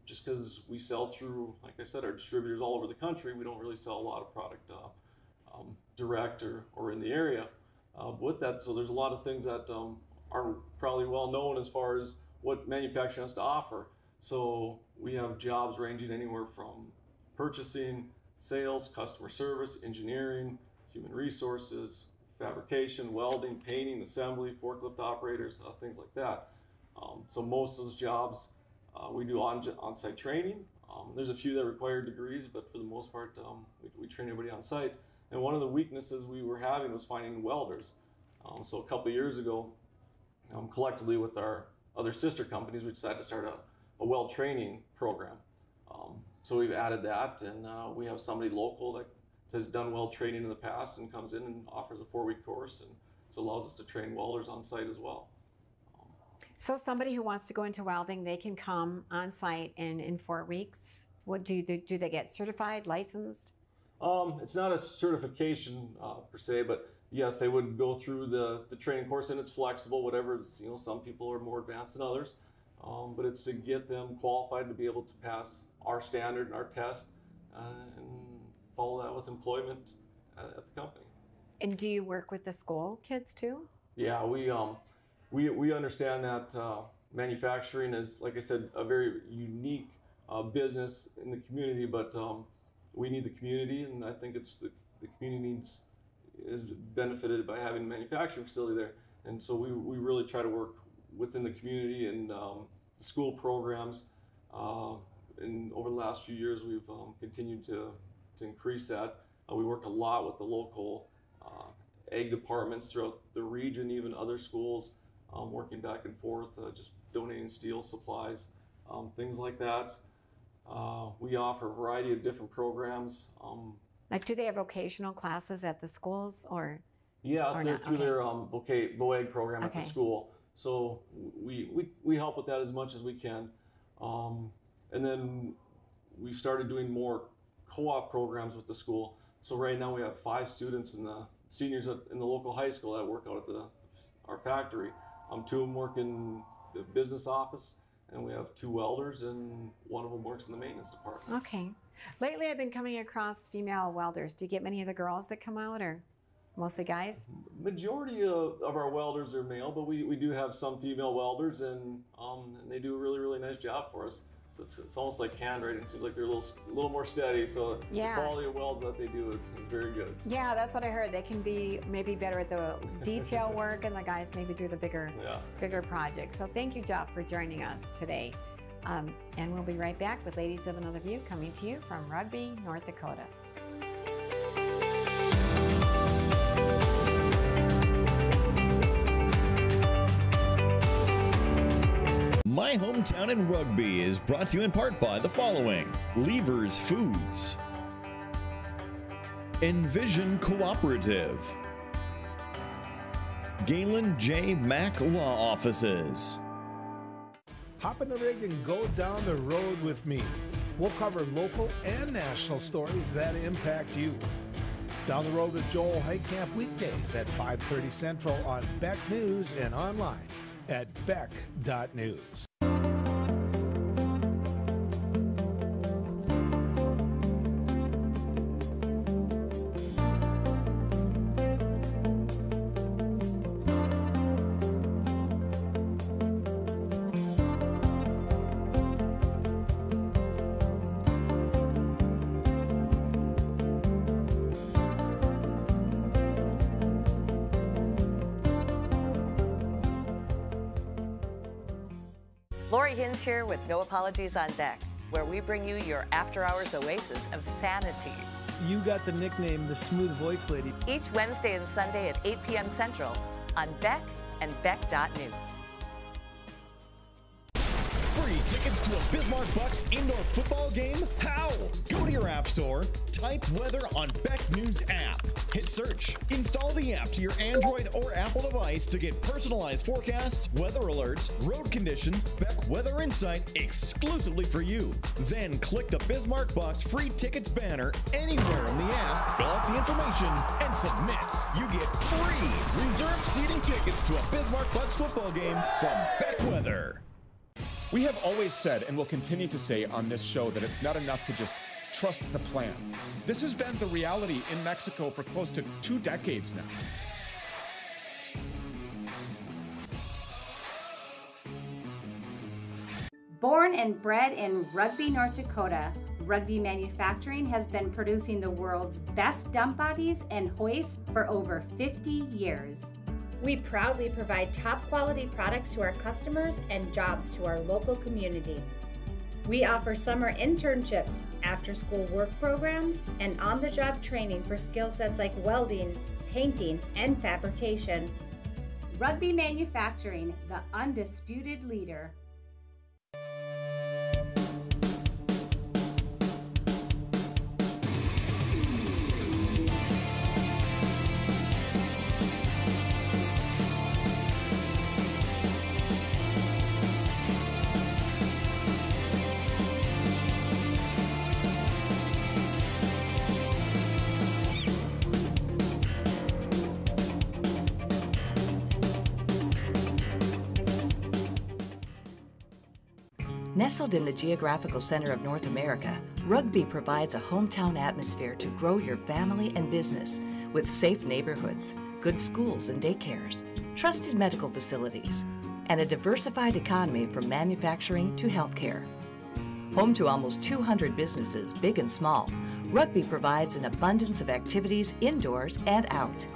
Just because we sell through, like I said, our distributors all over the country, we don't really sell a lot of product direct or in the area. With that, so there's a lot of things that aren't probably well known as far as what manufacturing has to offer. So we have jobs ranging anywhere from purchasing, sales, customer service, engineering, human resources, fabrication, welding, painting, assembly, forklift operators, things like that. So most of those jobs we do on-site training. There's a few that require degrees, but for the most part, we train everybody on site. And one of the weaknesses we were having was finding welders. So a couple of years ago, collectively with our other sister companies, we decided to start a weld training program. So we've added that, and we have somebody local that has done weld training in the past and comes in and offers a 4-week course, and so allows us to train welders on site as well. So somebody who wants to go into welding, they can come on site, and in 4 weeks, what do they get certified, licensed? It's not a certification per se, but yes, they would go through the training course, and it's flexible, whatever. Some people are more advanced than others, but it's to get them qualified to be able to pass our standard and our test, and follow that with employment at the company. And do you work with the school kids too? Yeah, we understand that manufacturing is, like I said, a very unique business in the community, but we need the community, and I think it's the community is benefited by having a manufacturing facility there. And so we really try to work within the community and school programs. And over the last few years, we've continued to increase that. We work a lot with the local ag departments throughout the region, even other schools, working back and forth, just donating steel supplies, things like that. We offer a variety of different programs. Like, do they have vocational classes at the schools, or? Yeah, or through their VOAG program at the school. So we help with that as much as we can. And then we've started doing more co-op programs with the school. So right now we have 5 students and the seniors in the local high school that work out at our factory. 2 of them work in the business office, and we have 2 welders, and one of them works in the maintenance department. Okay. Lately I've been coming across female welders. Do you get many of the girls that come out, or mostly guys? Majority of our welders are male, but we do have some female welders, and they do a really, really nice job for us. So it's almost like handwriting. It seems like they're a little more steady, so yeah. The quality of welds that they do is very good. Yeah, that's what I heard. They can be maybe better at the detail work, and the guys maybe do the bigger projects. So thank you, Jeff, for joining us today. And we'll be right back with Ladies of Another View, coming to you from Rugby, North Dakota. My Hometown in Rugby is brought to you in part by the following: Lever's Foods, Envision Cooperative, Galen J. Mack Law Offices. Hop in the rig and go down the road with me. We'll cover local and national stories that impact you. Down the Road with Joel Heitkamp weekdays at 5:30 Central on Beck News and online at beck.news. Lori Hins here with No Apologies on Deck, where we bring you your after-hours oasis of sanity. You got the nickname the Smooth Voice Lady. Each Wednesday and Sunday at 8 p.m. Central on Beck and Beck.News. Free tickets to a Bismarck Bucks indoor football game? How? Go to your app store, type weather on Beck News app, hit search, install the app to your Android or Apple device to get personalized forecasts, weather alerts, road conditions, Beck Weather Insight exclusively for you. Then click the Bismarck Bucks free tickets banner anywhere in the app, fill out the information, and submit. You get free reserved seating tickets to a Bismarck Bucks football game from Beck Weather. We have always said and will continue to say on this show that it's not enough to just trust the plan. This has been the reality in Mexico for close to 2 decades now. Born and bred in Rugby, North Dakota, Rugby Manufacturing has been producing the world's best dump bodies and hoists for over 50 years. We proudly provide top quality products to our customers and jobs to our local community. We offer summer internships, after-school work programs, and on-the-job training for skill sets like welding, painting, and fabrication. Rugby Manufacturing, the undisputed leader. Nestled in the geographical center of North America, Rugby provides a hometown atmosphere to grow your family and business with safe neighborhoods, good schools and daycares, trusted medical facilities, and a diversified economy from manufacturing to healthcare. Home to almost 200 businesses, big and small, Rugby provides an abundance of activities indoors and out.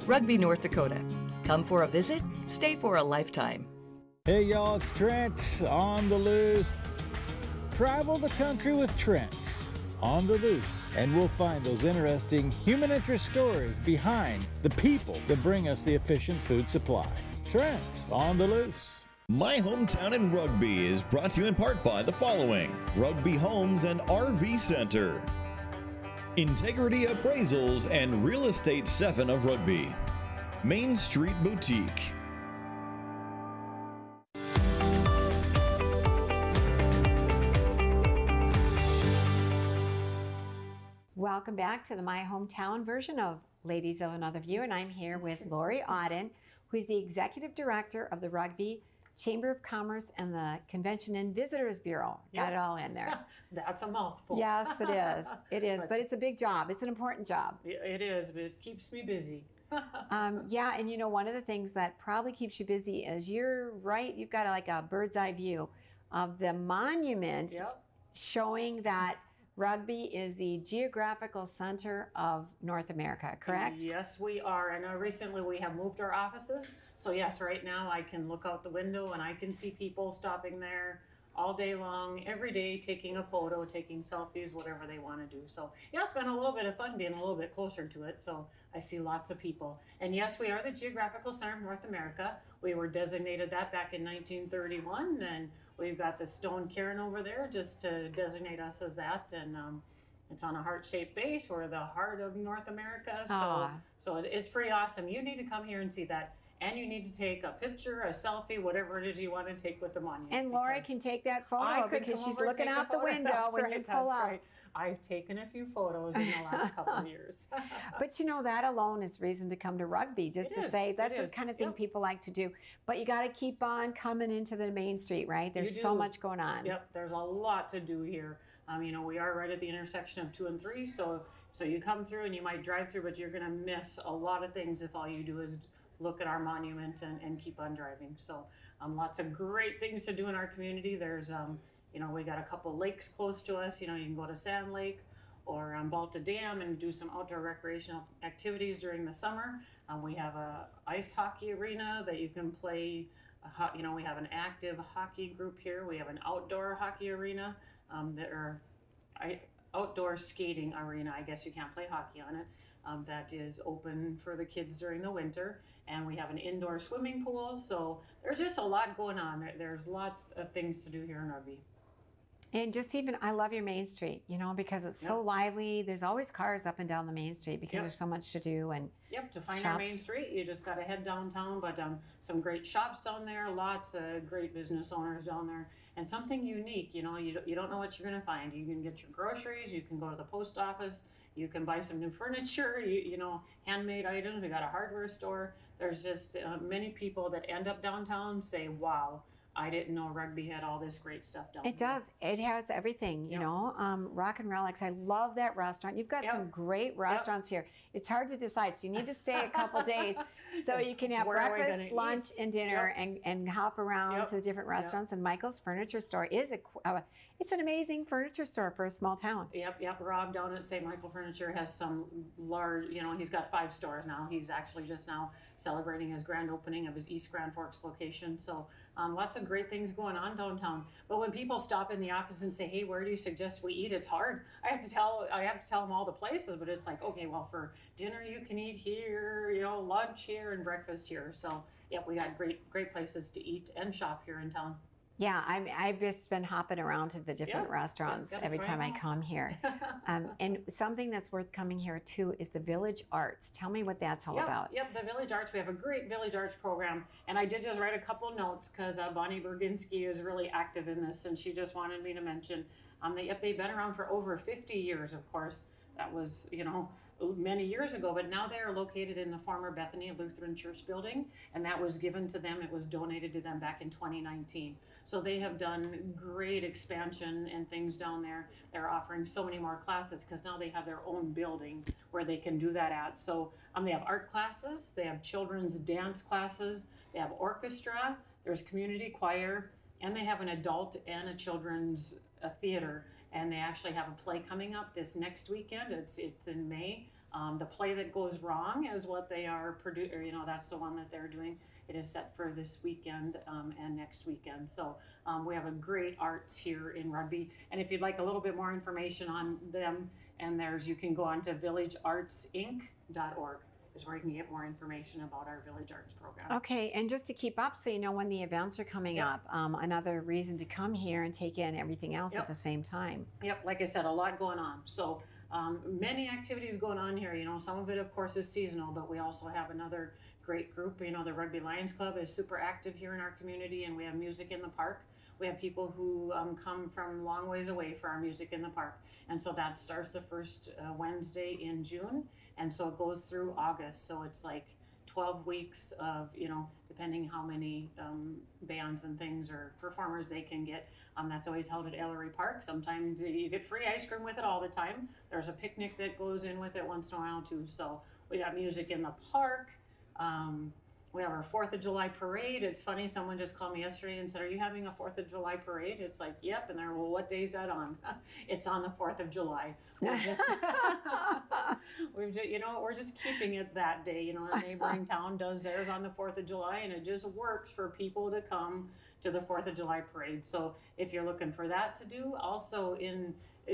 Rugby, North Dakota. Come for a visit, stay for a lifetime. Hey y'all, it's Trent on the loose. Travel the country with Trent on the loose, and we'll find those interesting human interest stories behind the people that bring us the efficient food supply. Trent on the loose. My Hometown in Rugby is brought to you in part by the following: Rugby Homes and RV Center, Integrity Appraisals and Real Estate 7 of Rugby, Main Street Boutique. Welcome back to the My Hometown version of Ladies of Another View, and I'm here with Lori Auden, who is the Executive Director of the Rugby Chamber of Commerce and the Convention and Visitors Bureau. Got it all in there. That's a mouthful. Yes, it is. It is, but it's a big job. It's an important job. It is, but it keeps me busy. Yeah, and you know, one of the things that probably keeps you busy is you're right, you've got like a bird's eye view of the monument showing that Rugby is the geographical center of North America, correct? Yes, we are. And recently we have moved our offices. So yes, right now I can look out the window and I can see people stopping there all day long, every day, taking a photo, taking selfies, whatever they want to do. So yeah, it's been a little bit of fun being a little bit closer to it. So I see lots of people. And yes, we are the geographical center of North America. We were designated that back in 1931, and we've got the stone cairn over there just to designate us as that. And it's on a heart-shaped base. We're the heart of North America. So it's pretty awesome. You need to come here and see that. And you need to take a picture, a selfie, whatever it is you want to take with the monument. And Lori can take that photo because she's looking out the window when you pull up. Right. I've taken a few photos in the last couple of years. But you know, that alone is reason to come to Rugby, just to say that's the kind of thing people like to do. But you got to keep on coming into the main street, right? There's so much going on. Yep, there's a lot to do here. You know, we are right at the intersection of 2 and 3, so you come through and you might drive through, but you're going to miss a lot of things if all you do is look at our monument and keep on driving. So lots of great things to do in our community. There's, you know, we got a couple lakes close to us. You know, you can go to Sand Lake or Balta Dam and do some outdoor recreational activities during the summer. We have a ice hockey arena that you can play we have an active hockey group here. We have an outdoor hockey arena. Outdoor skating arena. I guess you can't play hockey on it. That is open for the kids during the winter. And we have an indoor swimming pool. So there's just a lot going on. There's lots of things to do here in Rugby. And just even, I love your Main Street, because it's so lively. There's always cars up and down the Main Street because there's so much to do. And to find shops. our Main Street, you just got to head downtown, but some great shops down there, lots of great business owners down there, and something unique. You don't know what you're going to find. You can get your groceries, you can go to the post office, you can buy some new furniture, handmade items. We got a hardware store. There's just many people that end up downtown say, wow, I didn't know Rugby had all this great stuff down there. It does. It has everything, Rock and Relics. I love that restaurant. You've got some great restaurants here. It's hard to decide, so you need to stay a couple days so you can have breakfast, lunch, and dinner and hop around to the different restaurants. And Michael's Furniture Store is it's an amazing furniture store for a small town. Yep. Rob down at St. Michael Furniture has some large, he's got 5 stores now. He's actually just now celebrating his grand opening of his East Grand Forks location. So lots of great things going on downtown. But when people stop in the office and say, hey, where do you suggest we eat? It's hard. I have to tell them all the places, but it's like, okay, well, for dinner you can eat here, lunch here and breakfast here. So we got great places to eat and shop here in town. Yeah, I've just been hopping around to the different restaurants every time I come here. And something that's worth coming here too is the Village Arts. Tell me what that's all about. Yep, the Village Arts. We have a great Village Arts program. And I did just write a couple of notes because Bonnie Berginski is really active in this, and she just wanted me to mention they've been around for over 50 years, of course. That was, many years ago, but now they are located in the former Bethany Lutheran Church building, and that was given to them. It was donated to them back in 2019. So they have done great expansion and things down there. They're offering so many more classes because now they have their own building where they can do that at. So they have art classes, they have children's dance classes, they have orchestra, there's community choir, and they have an adult and a children's theater. And they actually have a play coming up this next weekend. It's in May. The Play That Goes Wrong is what they are producing. That's the one that they're doing. It is set for this weekend and next weekend. So we have a great arts here in Rugby. And if you'd like a little bit more information on them and theirs, you can go on to villageartsinc.org. is where you can get more information about our Village Arts program. Okay, and just to keep up so you know when the events are coming up, another reason to come here and take in everything else at the same time. Yep, like I said, a lot going on. So many activities going on here. Some of it, of course, is seasonal, but we also have another great group. The Rugby Lions Club is super active here in our community, and we have music in the park. We have people who come from long ways away for our music in the park. And so that starts the first Wednesday in June. And so it goes through August. So it's like 12 weeks of, depending how many bands and things or performers they can get. That's always held at Ellery Park. Sometimes you get free ice cream with it all the time. There's a picnic that goes in with it once in a while too. So we got music in the park. We have our 4th of July parade. It's funny, someone just called me yesterday and said, are you having a 4th of July parade? It's like, yep. And they're, well, what day is that on? It's on the 4th of July. We're just keeping it that day. A neighboring town does theirs on the 4th of July, and it just works for people to come to the 4th of July parade. So if you're looking for that to do, also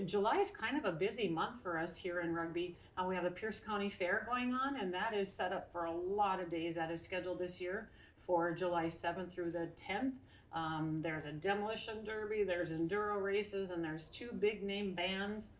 July is kind of a busy month for us here in Rugby. We have the Pierce County Fair going on, and that is set up for a lot of days. That is scheduled this year for July 7th through the 10th. There's a demolition derby, there's enduro races, and there's 2 big name bands.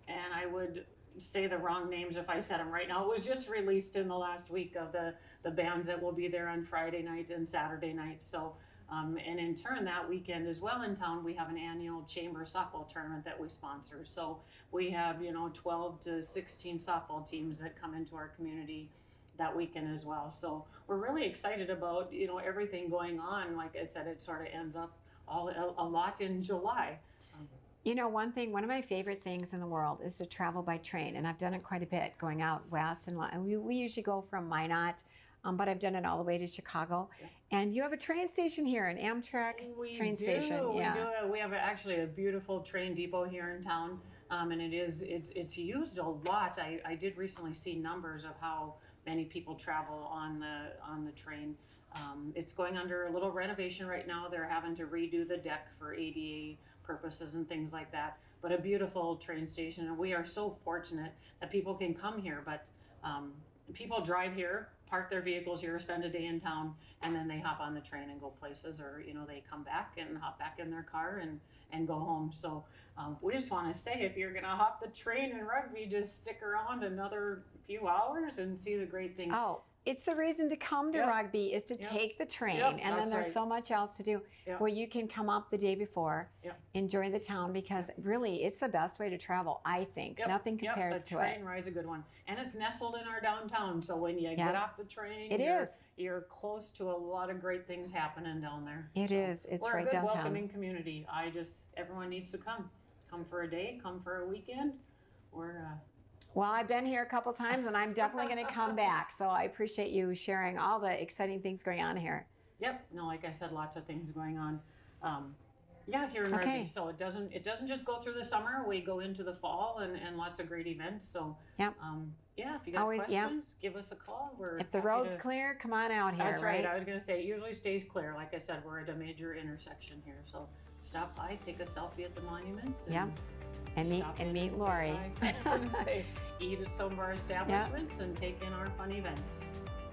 And I would say the wrong names if I said them right now. It was just released in the last week of the bands that will be there on Friday night and Saturday night. So. And in turn, that weekend as well in town, we have an annual chamber softball tournament that we sponsor. So we have, 12 to 16 softball teams that come into our community that weekend as well. So we're really excited about, everything going on. Like I said, it sort of ends up a lot in July. One of my favorite things in the world is to travel by train. And I've done it quite a bit, going out west. And we usually go from Minot, but I've done it all the way to Chicago. And you have a train station here, an Amtrak train station. We do. We have actually a beautiful train depot here in town, and it's used a lot. I did recently see numbers of how many people travel on the train. It's going under a little renovation right now. They're having to redo the deck for ADA purposes and things like that. But a beautiful train station, and we are so fortunate that people can come here. But people drive here, park their vehicles here, spend a day in town, and then they hop on the train and go places, or they come back and hop back in their car and go home. So we just want to say, if you're gonna hop the train in Rugby, just stick around another few hours and see the great things. Oh, it's the reason to come to Rugby is to take the train, and then there's so much else to do where you can come up the day before, enjoy the town, because really it's the best way to travel, I think. Nothing compares to it. The train ride's a good one, and it's nestled in our downtown, so when you get off the train, you're close to a lot of great things happening down there. It is. It's right downtown. We're a good welcoming community. Everyone needs to come for a day, come for a weekend. Well, I've been here a couple times, and I'm definitely going to come back. So I appreciate you sharing all the exciting things going on here. Yep. No, like I said, lots of things going on. Here in Rugby. So it doesn't just go through the summer. We go into the fall and lots of great events. So if you got questions, give us a call. If the road's clear, come on out here. That's right. I was going to say, it usually stays clear. Like I said, we're at a major intersection here. So stop by, take a selfie at the monument. And meet Lori. I was going to say, eat at some of our establishments and take in our fun events.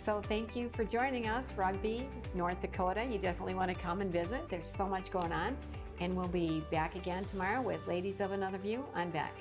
So thank you for joining us, Rugby, North Dakota. You definitely want to come and visit. There's so much going on. And we'll be back again tomorrow with Ladies of Another View on Beck.